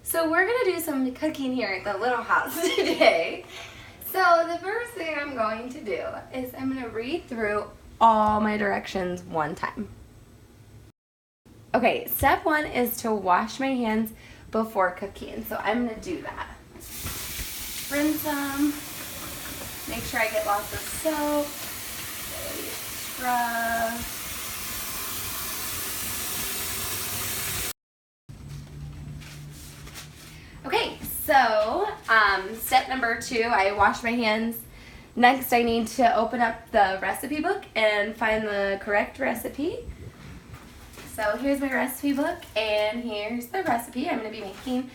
So we're gonna do some cooking here at the little house today. So the first thing I'm going to do is I'm gonna read through all my directions one time. Okay, step one is to wash my hands before cooking. So I'm gonna do that. Rinse them. Make sure I get lots of soap. Scrub. Okay, so step number 2, I wash my hands. Next, I need to open up the recipe book and find the correct recipe. So here's my recipe book, and here's the recipe. I'm going to be making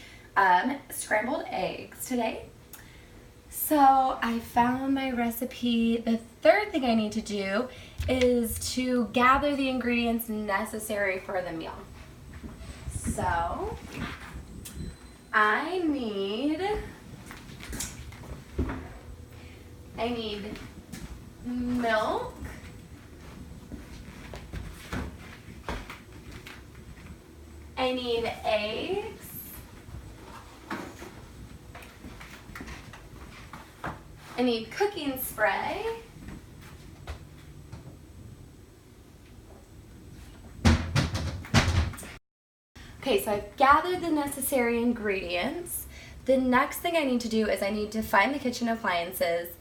scrambled eggs today. So I found my recipe. The third thing I need to do is to gather the ingredients necessary for the meal. So I need milk, I need eggs, I need cooking spray, okay, so I've gathered the necessary ingredients. The next thing I need to do is I need to find the kitchen appliances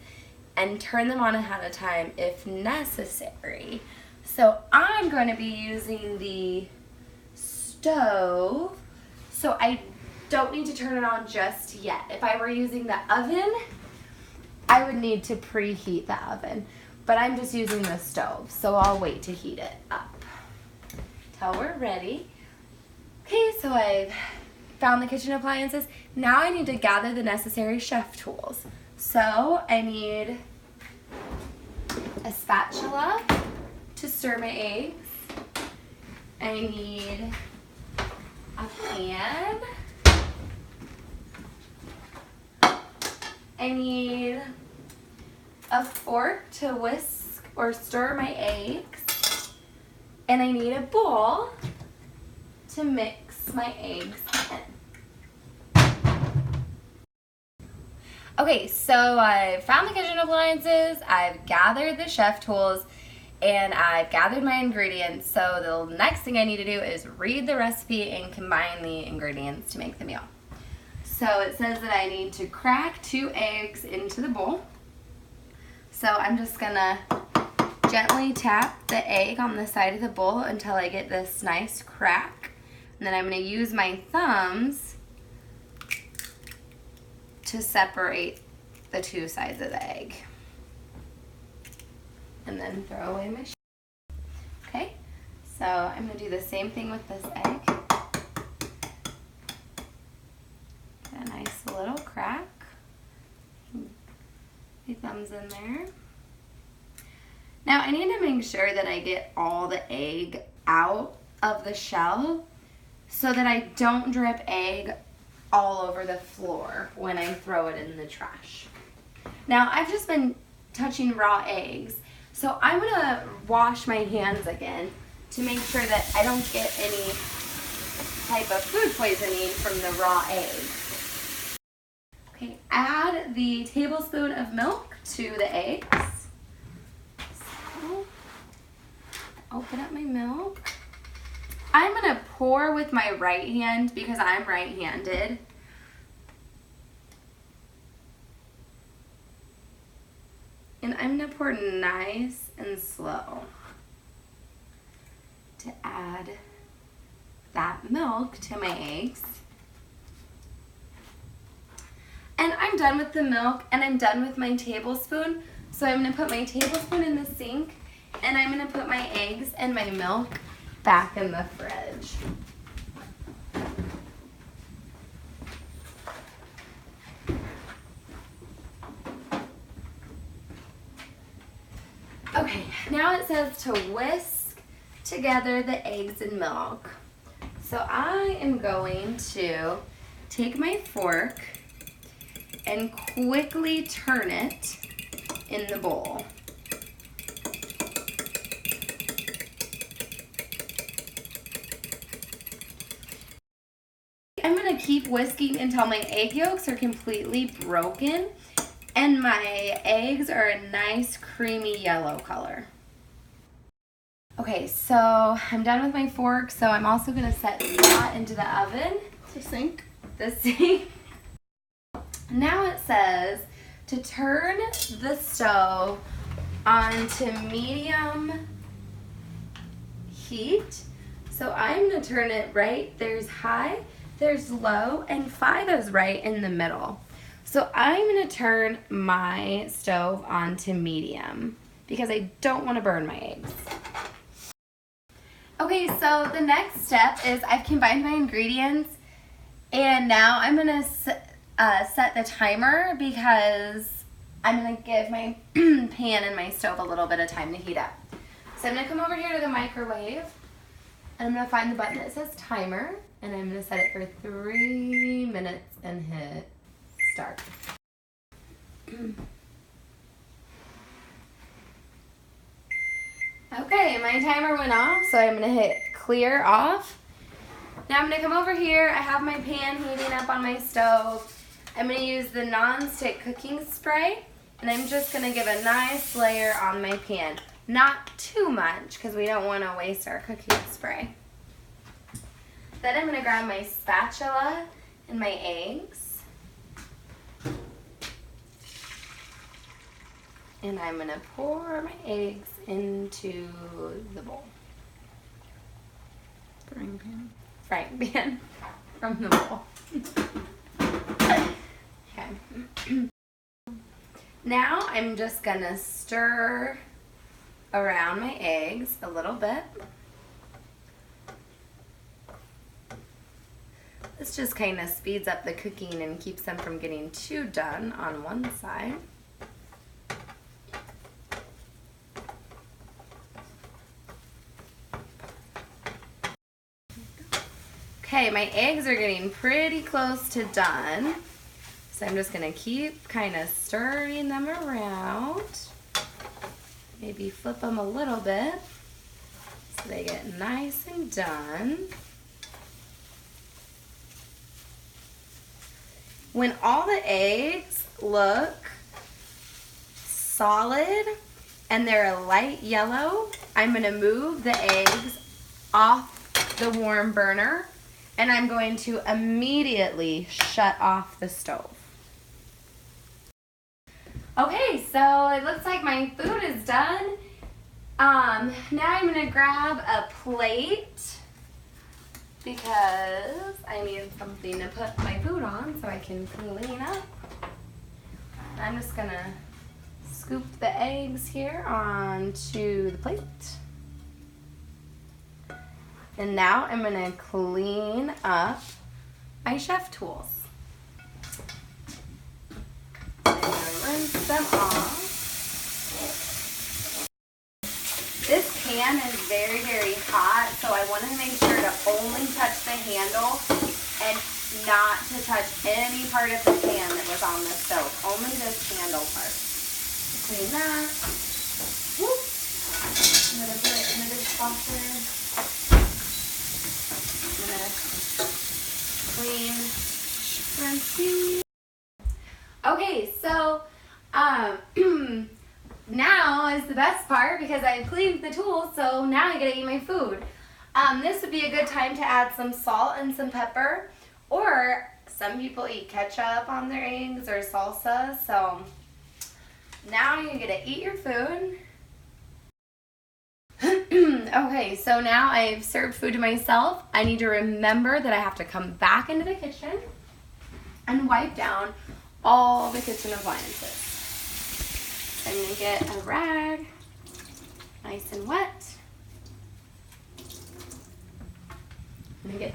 and turn them on ahead of time if necessary. So I'm going to be using the stove, so I don't need to turn it on just yet. If I were using the oven, I would need to preheat the oven, but I'm just using the stove, so I'll wait to heat it up till we're ready. Okay, so I've found the kitchen appliances. Now I need to gather the necessary chef tools. So I need a spatula to stir my eggs. I need a pan. I need a fork to whisk or stir my eggs. And I need a bowl to mix my eggs in. Okay, so I found the kitchen appliances, I've gathered the chef tools, and I've gathered my ingredients. So the next thing I need to do is read the recipe and combine the ingredients to make the meal. So it says that I need to crack 2 eggs into the bowl. So I'm just gonna gently tap the egg on the side of the bowl until I get this nice crack. And then I'm gonna use my thumbs to separate the 2 sides of the egg. And then throw away my Okay, so I'm gonna do the same thing with this egg. Get a nice little crack. My thumbs in there. Now I need to make sure that I get all the egg out of the shell so that I don't drip egg all over the floor when I throw it in the trash. Now I've just been touching raw eggs, so I'm gonna wash my hands again to make sure that I don't get any type of food poisoning from the raw egg. Okay, add the tablespoon of milk to the eggs. So, open up my milk. I'm gonna pour with my right hand because I'm right-handed. And I'm gonna pour nice and slow to add that milk to my eggs. And I'm done with the milk and I'm done with my tablespoon. So I'm gonna put my tablespoon in the sink and I'm gonna put my eggs and my milk back in the fridge. Okay, now it says to whisk together the eggs and milk. So I am going to take my fork and quickly turn it in the bowl. I'm gonna keep whisking until my egg yolks are completely broken and my eggs are a nice creamy yellow color. Okay, so I'm done with my fork, so I'm also gonna set that into the oven. The sink. The sink. Now it says to turn the stove onto medium heat. So I'm gonna turn it right. There's high, there's low, and 5 is right in the middle. So I'm gonna turn my stove onto medium because I don't wanna burn my eggs. Okay, so the next step is I've combined my ingredients and now I'm gonna set the timer because I'm gonna give my pan and my stove a little bit of time to heat up. So I'm gonna come over here to the microwave and I'm gonna find the button that says timer and I'm gonna set it for 3 minutes and hit start. Okay, my timer went off, so I'm gonna hit clear off. Now I'm gonna come over here. I have my pan heating up on my stove. I'm gonna use the non-stick cooking spray, and I'm just gonna give a nice layer on my pan. Not too much, because we don't wanna waste our cooking spray. Then I'm gonna grab my spatula and my eggs. And I'm gonna pour my eggs into the bowl. Frying pan. Frying pan from the bowl. Okay. Now I'm just gonna stir around my eggs a little bit. This just kind of speeds up the cooking and keeps them from getting too done on one side. Okay, my eggs are getting pretty close to done. So I'm just gonna keep kind of stirring them around. Maybe flip them a little bit so they get nice and done. When all the eggs look solid and they're a light yellow, I'm gonna move the eggs off the warm burner and I'm going to immediately shut off the stove. Okay, so it looks like my food is done. Now I'm gonna grab a plate because I need something to put my food on so I can clean up. I'm just gonna scoop the eggs here onto the plate. And now I'm gonna clean up my chef tools. I'm gonna rinse them off. This pan is very, very hot, so I want to make sure to only touch the handle and not to touch any part of the pan that was on the stove. Only this handle part. Clean that. Whoop. I'm gonna put it in the dishwasher. I'm gonna clean, rinse. Okay, so now is the best part because I cleaned the tools, so now I gotta eat my food. This would be a good time to add some salt and some pepper, or some people eat ketchup on their eggs or salsa, so now you're gonna eat your food. Okay, so now I've served food to myself. I need to remember that I have to come back into the kitchen and wipe down all the kitchen appliances. I'm gonna get a rag, nice and wet. I'm gonna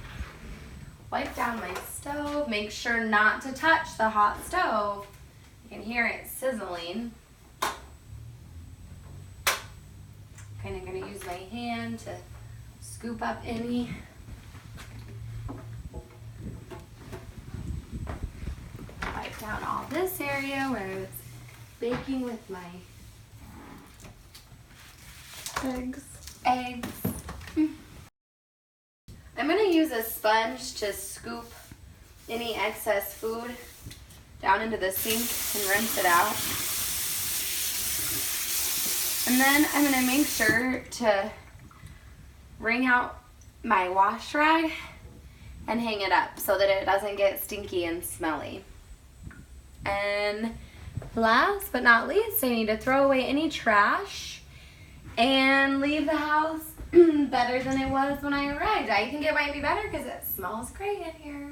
wipe down my stove. Make sure not to touch the hot stove. You can hear it sizzling. Kind of gonna use my hand to scoop up any wipe down all this area where it's baking with my eggs. I'm gonna use a sponge to scoop any excess food down into the sink and rinse it out. And then I'm going to make sure to wring out my wash rag and hang it up so that it doesn't get stinky and smelly. And last but not least, I need to throw away any trash and leave the house better than it was when I arrived. I think it might be better because it smells great in here.